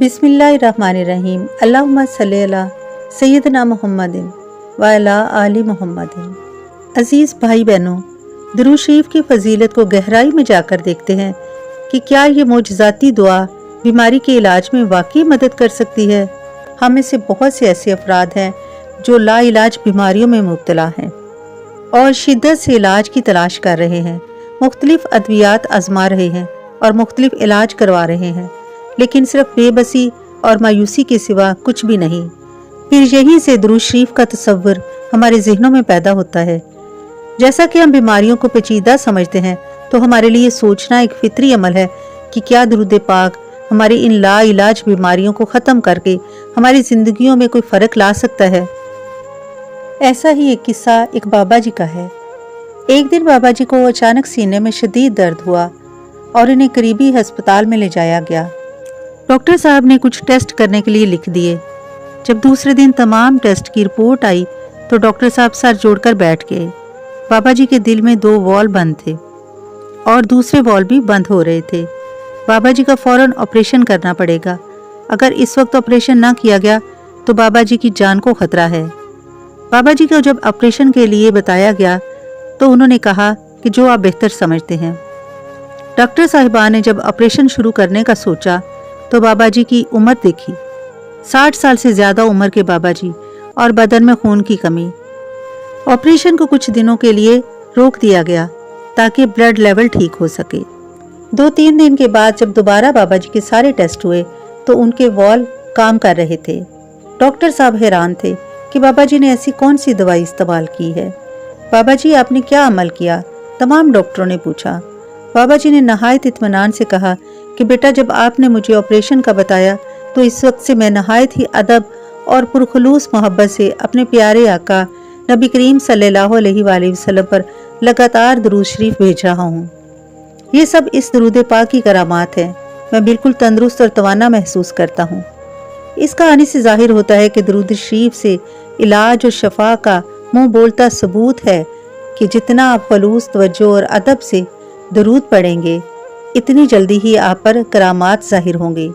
बिस्मिल्लाहिर्रहमानिर्रहीम। अल्लाहुम्मा सल्ली अला सय्यदना मुहम्मदिन व अला आलि मुहम्मदिन। अज़ीज़ भाई बहनों, दुरूद शरीफ की फ़जीलत को गहराई में जाकर देखते हैं कि क्या ये मोजज़ाती दुआ बीमारी के इलाज में वाकई मदद कर सकती है। हम में से बहुत से ऐसे अफराद हैं जो लाइलाज बीमारियों में मुब्तला हैं और शिद्दत से इलाज की तलाश कर रहे हैं, मुख्तलिफ अद्वियात आजमा रहे हैं और मुख्तलिफ इलाज करवा रहे हैं, लेकिन सिर्फ बेबसी और मायूसी के सिवा कुछ भी नहीं। फिर यहीं से दुरूद शरीफ का तसव्वुर हमारे जहनों में पैदा होता है। जैसा कि हम बीमारियों को पेचीदा समझते हैं, तो हमारे लिए सोचना एक फितरी अमल है कि क्या दुरूद पाक हमारी इन लाइलाज बीमारियों को ख़त्म करके हमारी ज़िंदगियों में कोई फ़र्क ला सकता है। ऐसा ही एक किस्सा एक बाबा जी का है। एक दिन बाबा जी को अचानक सीने में शदीद दर्द हुआ और इन्हें करीबी अस्पताल में ले जाया गया। डॉक्टर साहब ने कुछ टेस्ट करने के लिए लिख दिए। जब दूसरे दिन तमाम टेस्ट की रिपोर्ट आई तो डॉक्टर साहब सर जोड़कर बैठ गए। बाबा जी के दिल में 2 वॉल्व बंद थे और दूसरे वॉल्व भी बंद हो रहे थे। बाबा जी का फौरन ऑपरेशन करना पड़ेगा। अगर इस वक्त ऑपरेशन ना किया गया तो बाबा जी की जान को खतरा है। बाबा जी को जब ऑपरेशन के लिए बताया गया तो उन्होंने कहा कि जो आप बेहतर समझते हैं। डॉक्टर साहिबा ने जब ऑपरेशन शुरू करने का सोचा तो बाबा जी की उम्र देखी, 60 साल से ज़्यादा उम्र के बाबा जी और बदन में खून की कमी। ऑपरेशन को कुछ दिनों के लिए रोक दिया गया ताकि ब्लड लेवल ठीक हो सके। 2-3 दिन के बाद जब दोबारा बाबा जी के सारे टेस्ट हुए तो उनके वॉल्व काम कर रहे थे। डॉक्टर साहब हैरान थे कि बाबा जी ने ऐसी कौन सी दवाई इस्तेमाल की है। बाबा जी आपने क्या अमल किया? तमाम डॉक्टरों ने पूछा। बाबा जी ने नहायत इत्मीनान से कहा कि बेटा, जब आपने मुझे ऑपरेशन का बताया तो इस वक्त से मैं नहायत ही अदब और पुरखलूस मोहब्बत से अपने प्यारे आका नबी करीम सल्लल्लाहु अलैहि वसल्लम पर लगातार दुरूद शरीफ भेज रहा हूँ। ये सब इस दुरूद पाक की करामात है। मैं बिल्कुल तंदुरुस्त और तवाना महसूस करता हूँ। इस कहानी से जाहिर होता है कि दुरूद शरीफ से इलाज और शफा का मुंह बोलता सबूत है कि जितना आप खलूस तवज्जो और अदब से दुरूद पढ़ेंगे, इतनी जल्दी ही आप पर करामात जाहिर होंगे।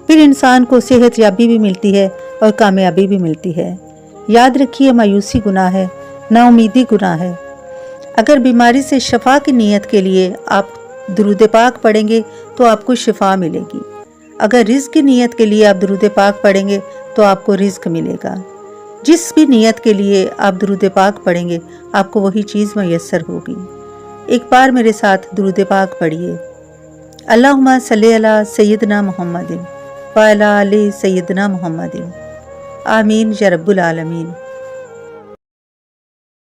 फिर इंसान को सेहत याबी भी मिलती है और कामयाबी भी मिलती है। याद रखिए, मायूसी गुनाह है, नाउमीदी गुनाह है। अगर बीमारी से शफा की नीयत के लिए आप दुरूद पाक पढ़ेंगे तो आपको शिफा मिलेगी। अगर रिज़्क की नीयत के लिए आप दुरूद पाक पढ़ेंगे तो आपको रिज़्क मिलेगा। जिस भी नीयत के लिए आप दुरूद पाक पढ़ेंगे आपको वही चीज़ मयस्सर होगी। एक बार मेरे साथ दुरूद पाक पढ़िए। अल्लाहुम्मा सल्ली अला सय्यदना मुहम्मदिन व अला आलि सय्यदना मुहम्मदिन। आमीन या रब्बुल आलमीन।